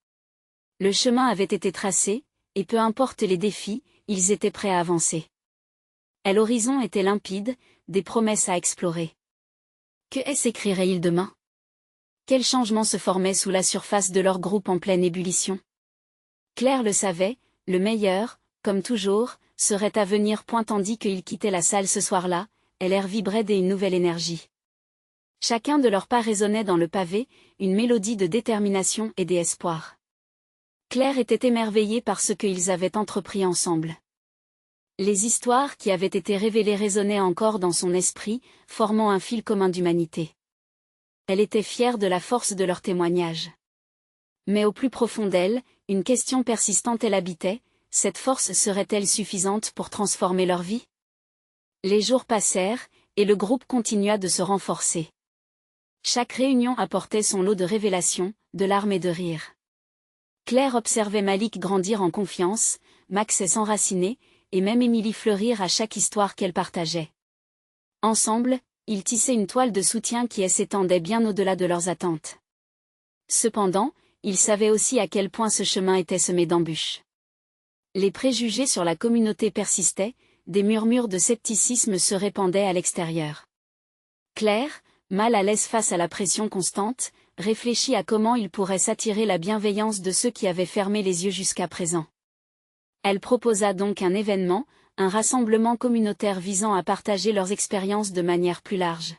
Le chemin avait été tracé, et peu importe les défis, ils étaient prêts à avancer. L'horizon était limpide, des promesses à explorer. Que s'écrirait-il demain? Quel changement se formait sous la surface de leur groupe en pleine ébullition? Claire le savait, le meilleur, comme toujours, serait à venir. Tandis qu'ils quittaient la salle ce soir-là, l'air vibrait d'une nouvelle énergie. Chacun de leurs pas résonnait dans le pavé, une mélodie de détermination et d'espoir. Claire était émerveillée par ce qu'ils avaient entrepris ensemble. Les histoires qui avaient été révélées résonnaient encore dans son esprit, formant un fil commun d'humanité. Elle était fière de la force de leur témoignage. Mais au plus profond d'elle, une question persistante l'habitait, cette force serait-elle suffisante pour transformer leur vie? Les jours passèrent, et le groupe continua de se renforcer. Chaque réunion apportait son lot de révélations, de larmes et de rires. Claire observait Malik grandir en confiance, Max s'enraciner, et même Émilie fleurir à chaque histoire qu'elle partageait. Ensemble, ils tissaient une toile de soutien qui s'étendait bien au-delà de leurs attentes. Cependant, ils savaient aussi à quel point ce chemin était semé d'embûches. Les préjugés sur la communauté persistaient, des murmures de scepticisme se répandaient à l'extérieur. Claire, mal à l'aise face à la pression constante, réfléchit à comment il pourrait s'attirer la bienveillance de ceux qui avaient fermé les yeux jusqu'à présent. Elle proposa donc un événement, un rassemblement communautaire visant à partager leurs expériences de manière plus large.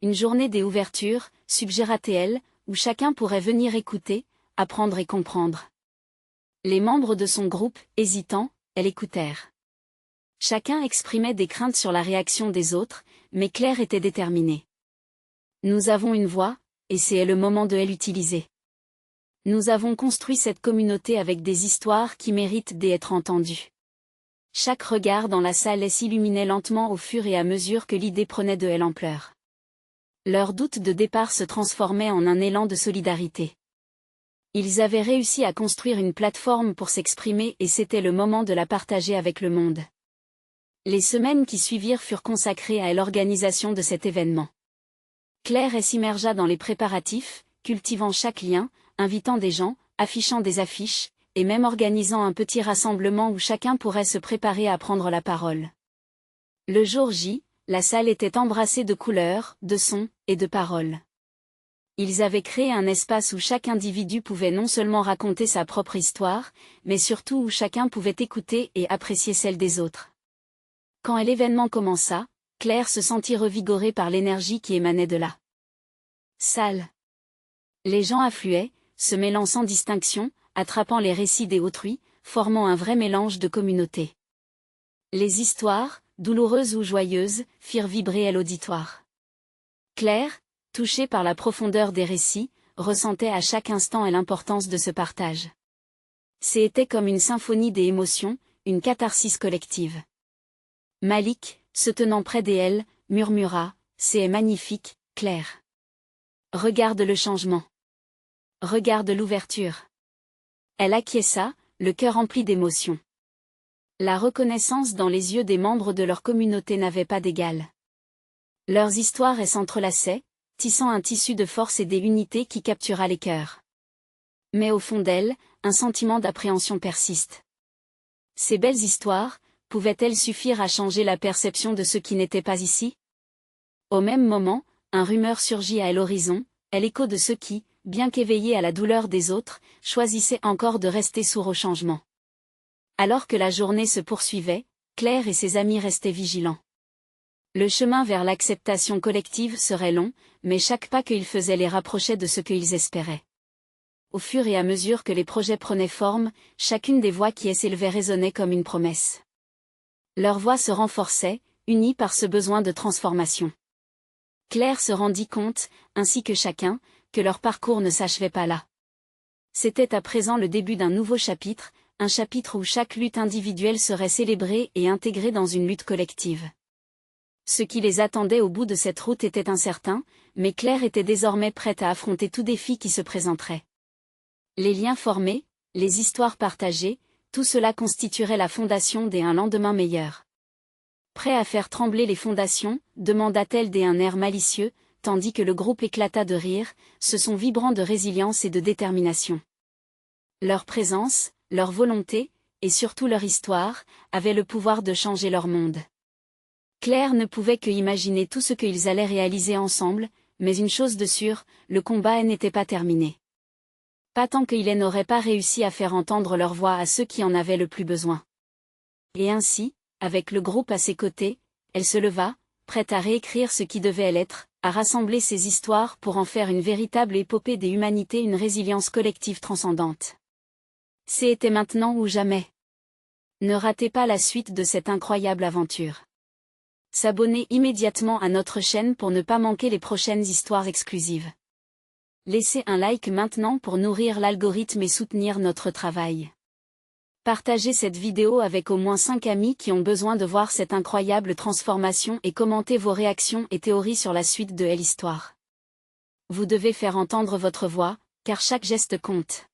Une journée des ouvertures, suggéra-t-elle, où chacun pourrait venir écouter, apprendre et comprendre. Les membres de son groupe, hésitants, elle écoutèrent. Chacun exprimait des craintes sur la réaction des autres, mais Claire était déterminée. Nous avons une voix, et c'est le moment de l'utiliser. Nous avons construit cette communauté avec des histoires qui méritent d'être entendues. Chaque regard dans la salle s'illuminait lentement au fur et à mesure que l'idée prenait de l'ampleur. Leur doute de départ se transformait en un élan de solidarité. Ils avaient réussi à construire une plateforme pour s'exprimer et c'était le moment de la partager avec le monde. Les semaines qui suivirent furent consacrées à l'organisation de cet événement. Claire s'immergea dans les préparatifs, cultivant chaque lien, invitant des gens, affichant des affiches, et même organisant un petit rassemblement où chacun pourrait se préparer à prendre la parole. Le jour J, la salle était embrassée de couleurs, de sons, et de paroles. Ils avaient créé un espace où chaque individu pouvait non seulement raconter sa propre histoire, mais surtout où chacun pouvait écouter et apprécier celle des autres. Quand l'événement commença, Claire se sentit revigorée par l'énergie qui émanait de la salle. Les gens affluaient, se mêlant sans distinction, attrapant les récits des autrui, formant un vrai mélange de communauté. Les histoires, douloureuses ou joyeuses, firent vibrer l'auditoire. Claire, touchée par la profondeur des récits, ressentait à chaque instant l'importance de ce partage. C'était comme une symphonie des émotions, une catharsis collective. Malik, se tenant près d'elle, murmura, « C'est magnifique, Claire. Regarde le changement. Regarde l'ouverture. » Elle acquiesça, le cœur rempli d'émotion. La reconnaissance dans les yeux des membres de leur communauté n'avait pas d'égal. Leurs histoires s'entrelaçaient, tissant un tissu de force et d'unité qui captura les cœurs. Mais au fond d'elle, un sentiment d'appréhension persiste. Ces belles histoires, pouvaient-elles suffire à changer la perception de ceux qui n'étaient pas ici? Au même moment, un rumeur surgit à l'horizon, l'écho de ceux qui, bien qu'éveillés à la douleur des autres, choisissaient encore de rester sourds au changement. Alors que la journée se poursuivait, Claire et ses amis restaient vigilants. Le chemin vers l'acceptation collective serait long, mais chaque pas qu'ils faisaient les rapprochait de ce qu'ils espéraient. Au fur et à mesure que les projets prenaient forme, chacune des voix qui s'élevaient résonnait comme une promesse. Leurs voix se renforçaient, unies par ce besoin de transformation. Claire se rendit compte, ainsi que chacun, que leur parcours ne s'achevait pas là. C'était à présent le début d'un nouveau chapitre, un chapitre où chaque lutte individuelle serait célébrée et intégrée dans une lutte collective. Ce qui les attendait au bout de cette route était incertain, mais Claire était désormais prête à affronter tout défi qui se présenterait. Les liens formés, les histoires partagées, tout cela constituerait la fondation d'un lendemain meilleur. Prêt à faire trembler les fondations, demanda-t-elle d'un air malicieux, tandis que le groupe éclata de rire, ce son vibrant de résilience et de détermination. Leur présence, leur volonté, et surtout leur histoire, avaient le pouvoir de changer leur monde. Claire ne pouvait que imaginer tout ce qu'ils allaient réaliser ensemble, mais une chose de sûre, le combat n'était pas terminé. Pas tant qu'ils n'auraient pas réussi à faire entendre leur voix à ceux qui en avaient le plus besoin. Et ainsi, avec le groupe à ses côtés, elle se leva, prête à réécrire ce qui devait l'être, à rassembler ses histoires pour en faire une véritable épopée des humanités, une résilience collective transcendante. C'était maintenant ou jamais. Ne ratez pas la suite de cette incroyable aventure. S'abonner immédiatement à notre chaîne pour ne pas manquer les prochaines histoires exclusives. Laissez un like maintenant pour nourrir l'algorithme et soutenir notre travail. Partagez cette vidéo avec au moins 5 amis qui ont besoin de voir cette incroyable transformation et commentez vos réactions et théories sur la suite de l'histoire. Vous devez faire entendre votre voix, car chaque geste compte.